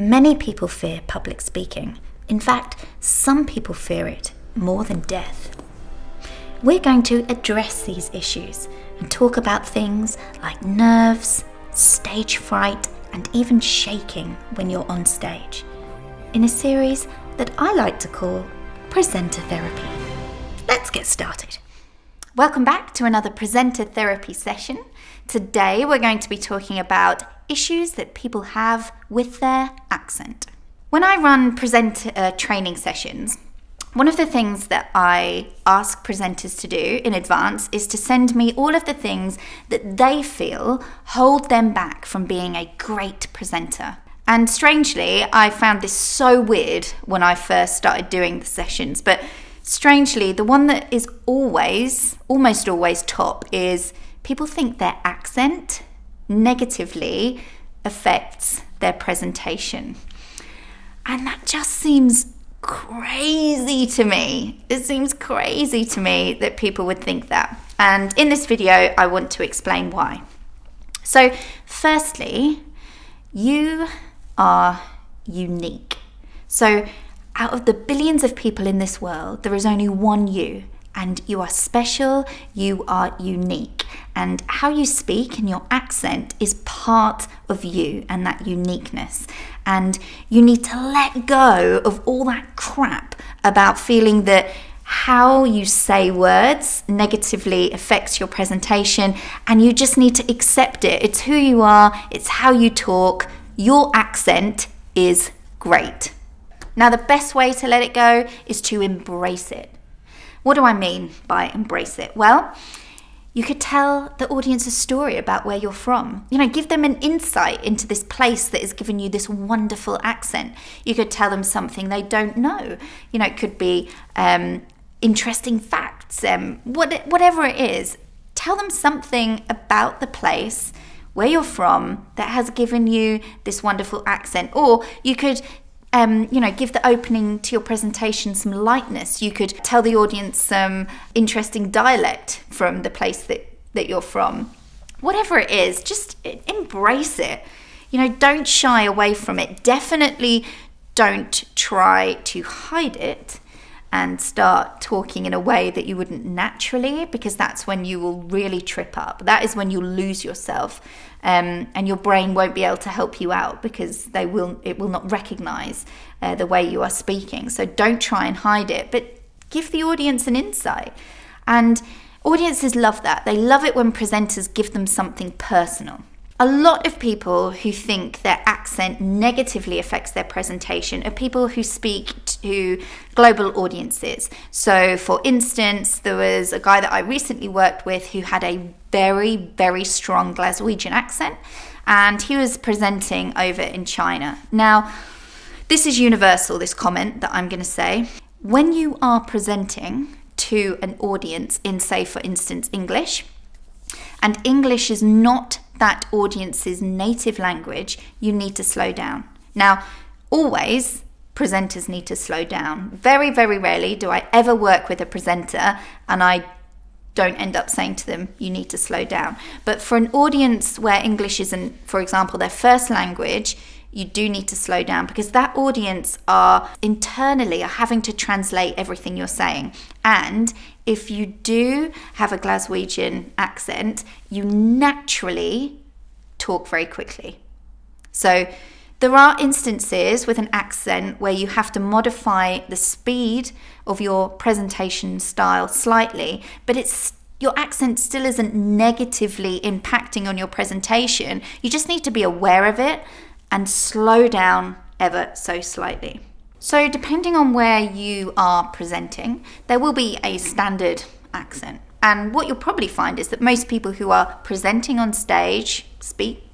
Many people fear public speaking. In fact, some people fear it more than death. We're going to address these issues and talk about things like nerves, stage fright, and even shaking when you're on stage, in a series that I like to call Presenter Therapy. Let's get started. Welcome back to another Presenter Therapy session. Today we're going to be talking about issues that people have with their accent. When I run presenter training sessions, one of the things that I ask presenters to do in advance is to send me all of the things that they feel hold them back from being a great presenter. And strangely, I found this so weird when I first started doing the sessions, but strangely, the one that is almost always top is people think their accent negatively affects their presentation. And that just seems crazy to me. It seems crazy to me that people would think that. And in this video, I want to explain why. So, firstly, you are unique. So, out of the billions of people in this world, there is only one you. And you are special, you are unique. And how you speak and your accent is part of you and that uniqueness. And you need to let go of all that crap about feeling that how you say words negatively affects your presentation, and you just need to accept it. It's who you are, it's how you talk. Your accent is great. Now, the best way to let it go is to embrace it. What do I mean by embrace it? Well, you could tell the audience a story about where you're from. Give them an insight into this place that has given you this wonderful accent. You could tell them something they don't know. It could be interesting facts, whatever it is. Tell them something about the place where you're from that has given you this wonderful accent. Or you could give the opening to your presentation some lightness. You could tell the audience some interesting dialect from the place that you're from. Whatever it is, just embrace it. Don't shy away from it. Definitely don't try to hide it and start talking in a way that you wouldn't naturally, because that's when you will really trip up. That is when you'll lose yourself. And your brain won't be able to help you out because it will not recognize the way you are speaking. So don't try and hide it, but give the audience an insight. And audiences love that. They love it when presenters give them something personal. A lot of people who think their accent negatively affects their presentation are people who speak to global audiences. So, for instance, there was a guy that I recently worked with who had a very, very strong Glaswegian accent, and he was presenting over in China. Now, this is universal, this comment that I'm going to say. When you are presenting to an audience in, say, for instance, English, and English is not that audience's native language, you need to slow down. Now, always presenters need to slow down. Very, very rarely do I ever work with a presenter and I don't end up saying to them, you need to slow down. But for an audience where English isn't, for example, their first language, you do need to slow down, because that audience are having to translate everything you're saying. And if you do have a Glaswegian accent, you naturally talk very quickly. So there are instances with an accent where you have to modify the speed of your presentation style slightly, but your accent still isn't negatively impacting on your presentation. You just need to be aware of it and slow down ever so slightly. So depending on where you are presenting, there will be a standard accent. And what you'll probably find is that most people who are presenting on stage speak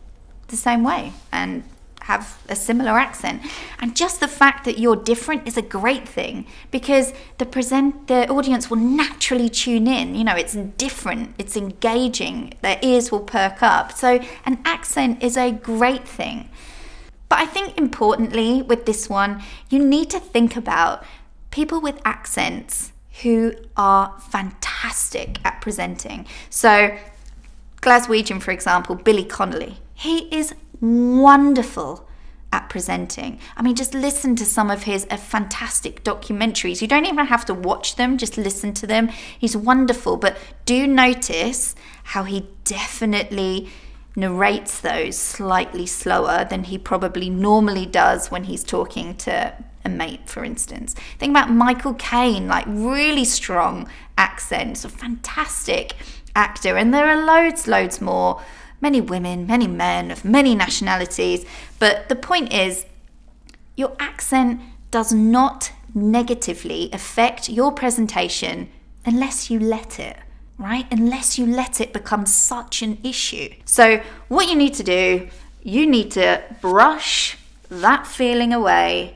the same way and have a similar accent. And just the fact that you're different is a great thing, because the audience will naturally tune in. It's different, it's engaging, their ears will perk up. So an accent is a great thing. But I think importantly with this one, you need to think about people with accents who are fantastic at presenting. So Glaswegian, for example, Billy Connolly, he is wonderful at presenting. I mean, just listen to some of his fantastic documentaries. You don't even have to watch them, just listen to them. He's wonderful, but do notice how he definitely narrates those slightly slower than he probably normally does when he's talking to a mate, for instance. Think about Michael Caine, like really strong accents, a fantastic actor, and there are loads more. Many women, many men of many nationalities. But the point is, your accent does not negatively affect your presentation unless you let it, right? Unless you let it become such an issue. So what you need to do, you need to brush that feeling away.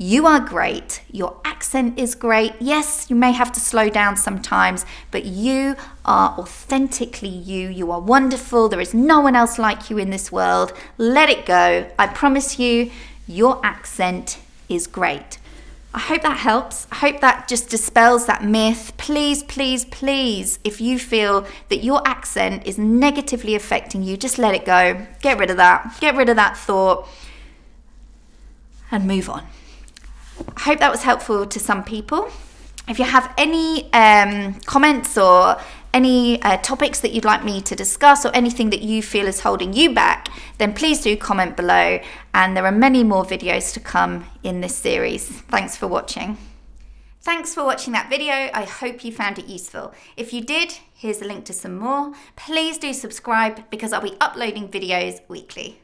You are great. Your accent is great. Yes, you may have to slow down sometimes, but you are authentically you. You are wonderful. There is no one else like you in this world. Let it go. I promise you, your accent is great. I hope that helps. I hope that just dispels that myth. Please, if you feel that your accent is negatively affecting you, just let it go. Get rid of that. Get rid of that thought and move on. I hope that was helpful to some people. If you have any comments or any topics that you'd like me to discuss or anything that you feel is holding you back, then please do comment below. And there are many more videos to come in this series. Thanks for watching. Thanks for watching that video. I hope you found it useful. If you did, here's a link to some more. Please do subscribe because I'll be uploading videos weekly.